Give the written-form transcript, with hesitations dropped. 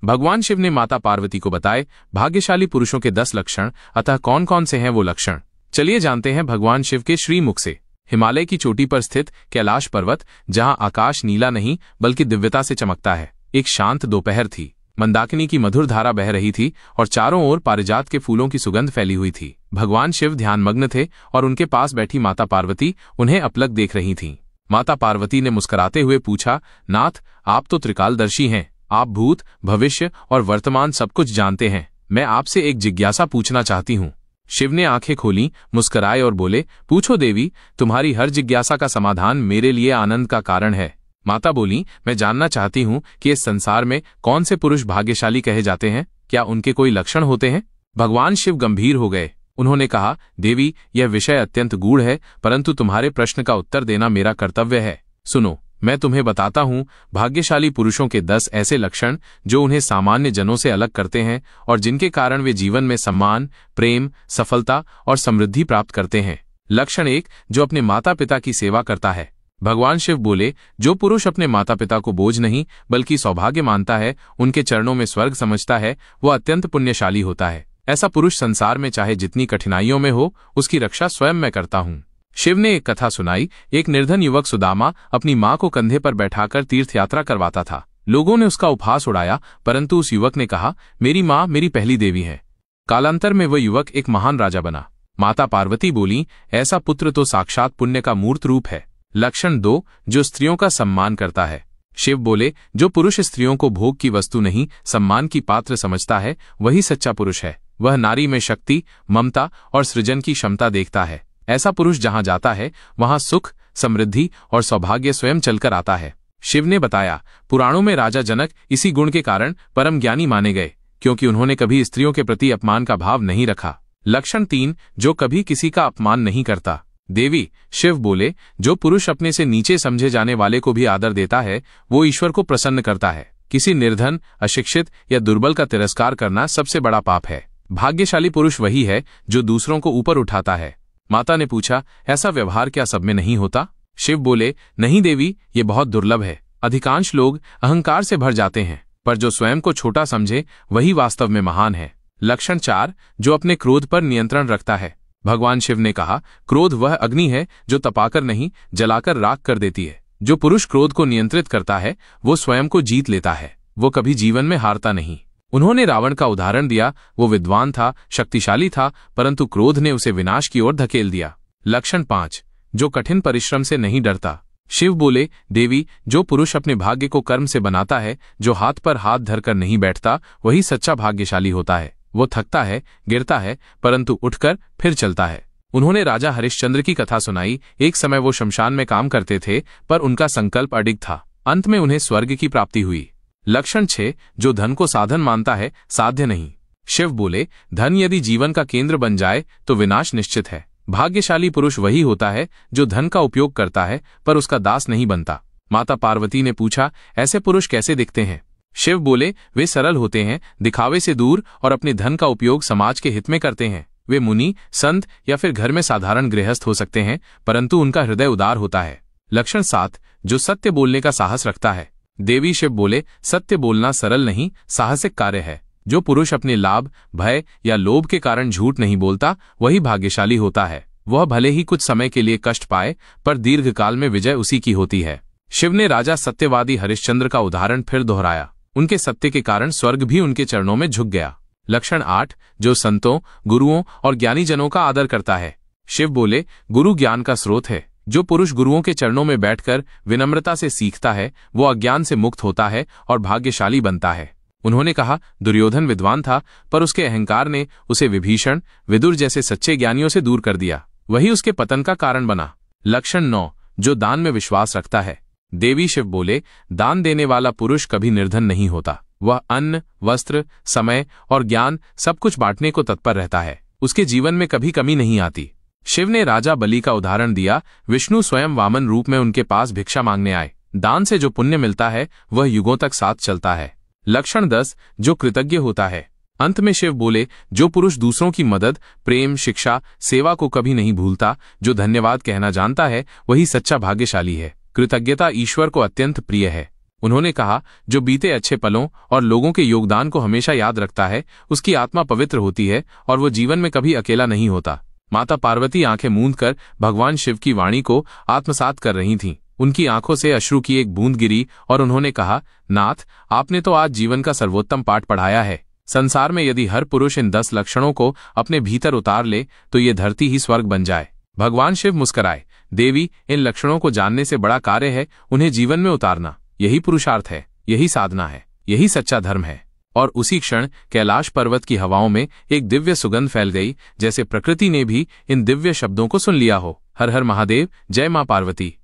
भगवान शिव ने माता पार्वती को बताए भाग्यशाली पुरुषों के 10 लक्षण, अतः कौन कौन से हैं वो लक्षण, चलिए जानते हैं भगवान शिव के श्रीमुख से। हिमालय की चोटी पर स्थित कैलाश पर्वत, जहां आकाश नीला नहीं बल्कि दिव्यता से चमकता है। एक शांत दोपहर थी। मंदाकिनी की मधुर धारा बह रही थी और चारों ओर पारिजात के फूलों की सुगंध फैली हुई थी। भगवान शिव ध्यानमग्न थे और उनके पास बैठी माता पार्वती उन्हें अपलक देख रही थीं। माता पार्वती ने मुस्कुराते हुए पूछा, नाथ, आप तो त्रिकालदर्शी हैं, आप भूत, भविष्य और वर्तमान सब कुछ जानते हैं। मैं आपसे एक जिज्ञासा पूछना चाहती हूँ। शिव ने आंखें खोलीं, मुस्कुराए और बोले, पूछो देवी, तुम्हारी हर जिज्ञासा का समाधान मेरे लिए आनंद का कारण है। माता बोली, मैं जानना चाहती हूँ कि इस संसार में कौन से पुरुष भाग्यशाली कहे जाते हैं, क्या उनके कोई लक्षण होते हैं? भगवान शिव गंभीर हो गए। उन्होंने कहा, देवी, यह विषय अत्यंत गूढ़ है, परंतु तुम्हारे प्रश्न का उत्तर देना मेरा कर्तव्य है। सुनो, मैं तुम्हें बताता हूँ भाग्यशाली पुरुषों के 10 ऐसे लक्षण जो उन्हें सामान्य जनों से अलग करते हैं और जिनके कारण वे जीवन में सम्मान, प्रेम, सफलता और समृद्धि प्राप्त करते हैं। लक्षण 1, जो अपने माता पिता की सेवा करता है। भगवान शिव बोले, जो पुरुष अपने माता पिता को बोझ नहीं बल्कि सौभाग्य मानता है, उनके चरणों में स्वर्ग समझता है, वह अत्यंत पुण्यशाली होता है। ऐसा पुरुष संसार में चाहे जितनी कठिनाइयों में हो, उसकी रक्षा स्वयं मैं करता हूँ। शिव ने एक कथा सुनाई। एक निर्धन युवक सुदामा अपनी माँ को कंधे पर बैठाकर तीर्थ यात्रा करवाता था। लोगों ने उसका उपहास उड़ाया, परंतु उस युवक ने कहा, मेरी माँ मेरी पहली देवी है। कालांतर में वह युवक एक महान राजा बना। माता पार्वती बोली, ऐसा पुत्र तो साक्षात पुण्य का मूर्त रूप है। लक्षण 2, जो स्त्रियों का सम्मान करता है। शिव बोले, जो पुरुष स्त्रियों को भोग की वस्तु नहीं सम्मान की पात्र समझता है, वही सच्चा पुरुष है। वह नारी में शक्ति, ममता और सृजन की क्षमता देखता है। ऐसा पुरुष जहां जाता है वहां सुख, समृद्धि और सौभाग्य स्वयं चलकर आता है। शिव ने बताया, पुराणों में राजा जनक इसी गुण के कारण परम ज्ञानी माने गए, क्योंकि उन्होंने कभी स्त्रियों के प्रति अपमान का भाव नहीं रखा। लक्षण 3, जो कभी किसी का अपमान नहीं करता। देवी, शिव बोले, जो पुरुष अपने से नीचे समझे जाने वाले को भी आदर देता है, वो ईश्वर को प्रसन्न करता है। किसी निर्धन, अशिक्षित या दुर्बल का तिरस्कार करना सबसे बड़ा पाप है। भाग्यशाली पुरुष वही है जो दूसरों को ऊपर उठाता है। माता ने पूछा, ऐसा व्यवहार क्या सब में नहीं होता? शिव बोले, नहीं देवी, ये बहुत दुर्लभ है। अधिकांश लोग अहंकार से भर जाते हैं, पर जो स्वयं को छोटा समझे वही वास्तव में महान है। लक्षण 4, जो अपने क्रोध पर नियंत्रण रखता है। भगवान शिव ने कहा, क्रोध वह अग्नि है जो तपाकर नहीं जलाकर राख कर देती है। जो पुरुष क्रोध को नियंत्रित करता है वो स्वयं को जीत लेता है, वो कभी जीवन में हारता नहीं। उन्होंने रावण का उदाहरण दिया। वो विद्वान था, शक्तिशाली था, परंतु क्रोध ने उसे विनाश की ओर धकेल दिया। लक्षण 5, जो कठिन परिश्रम से नहीं डरता। शिव बोले, देवी, जो पुरुष अपने भाग्य को कर्म से बनाता है, जो हाथ पर हाथ धरकर नहीं बैठता, वही सच्चा भाग्यशाली होता है। वो थकता है, गिरता है, परंतु उठकर फिर चलता है। उन्होंने राजा हरिश्चंद्र की कथा सुनाई। एक समय वो शमशान में काम करते थे, पर उनका संकल्प अडिग था। अंत में उन्हें स्वर्ग की प्राप्ति हुई। लक्षण 6, जो धन को साधन मानता है, साध्य नहीं। शिव बोले, धन यदि जीवन का केंद्र बन जाए तो विनाश निश्चित है। भाग्यशाली पुरुष वही होता है जो धन का उपयोग करता है पर उसका दास नहीं बनता। माता पार्वती ने पूछा, ऐसे पुरुष कैसे दिखते हैं? शिव बोले, वे सरल होते हैं, दिखावे से दूर और अपने धन का उपयोग समाज के हित में करते हैं। वे मुनि, संत या फिर घर में साधारण गृहस्थ हो सकते हैं, परंतु उनका हृदय उदार होता है। लक्षण 7, जो सत्य बोलने का साहस रखता है। देवी, शिव बोले, सत्य बोलना सरल नहीं, साहसिक कार्य है। जो पुरुष अपने लाभ, भय या लोभ के कारण झूठ नहीं बोलता, वही भाग्यशाली होता है। वह भले ही कुछ समय के लिए कष्ट पाए, पर दीर्घकाल में विजय उसी की होती है। शिव ने राजा सत्यवादी हरिश्चंद्र का उदाहरण फिर दोहराया। उनके सत्य के कारण स्वर्ग भी उनके चरणों में झुक गया। लक्षण 8, जो संतों, गुरुओं और ज्ञानी जनों का आदर करता है। शिव बोले, गुरु ज्ञान का स्रोत है। जो पुरुष गुरुओं के चरणों में बैठकर विनम्रता से सीखता है, वो अज्ञान से मुक्त होता है और भाग्यशाली बनता है। उन्होंने कहा, दुर्योधन विद्वान था, पर उसके अहंकार ने उसे विभीषण, विदुर जैसे सच्चे ज्ञानियों से दूर कर दिया। वही उसके पतन का कारण बना। लक्षण 9, जो दान में विश्वास रखता है। देवी, शिव बोले, दान देने वाला पुरुष कभी निर्धन नहीं होता। वह अन्न, वस्त्र, समय और ज्ञान सब कुछ बांटने को तत्पर रहता है। उसके जीवन में कभी कमी नहीं आती। शिव ने राजा बलि का उदाहरण दिया। विष्णु स्वयं वामन रूप में उनके पास भिक्षा मांगने आए। दान से जो पुण्य मिलता है वह युगों तक साथ चलता है। लक्षण 10, जो कृतज्ञ होता है। अंत में शिव बोले, जो पुरुष दूसरों की मदद, प्रेम, शिक्षा, सेवा को कभी नहीं भूलता, जो धन्यवाद कहना जानता है, वही सच्चा भाग्यशाली है। कृतज्ञता ईश्वर को अत्यंत प्रिय है। उन्होंने कहा, जो बीते अच्छे पलों और लोगों के योगदान को हमेशा याद रखता है, उसकी आत्मा पवित्र होती है और वो जीवन में कभी अकेला नहीं होता। माता पार्वती आंखें मूंद कर भगवान शिव की वाणी को आत्मसात कर रही थीं। उनकी आंखों से अश्रु की एक बूंद गिरी और उन्होंने कहा, नाथ, आपने तो आज जीवन का सर्वोत्तम पाठ पढ़ाया है। संसार में यदि हर पुरुष इन 10 लक्षणों को अपने भीतर उतार ले तो ये धरती ही स्वर्ग बन जाए। भगवान शिव मुस्कराए, देवी, इन लक्षणों को जानने से बड़ा कार्य है उन्हें जीवन में उतारना। यही पुरुषार्थ है, यही साधना है, यही सच्चा धर्म है। और उसी क्षण कैलाश पर्वत की हवाओं में एक दिव्य सुगंध फैल गई, जैसे प्रकृति ने भी इन दिव्य शब्दों को सुन लिया हो। हर हर महादेव, जय मां पार्वती।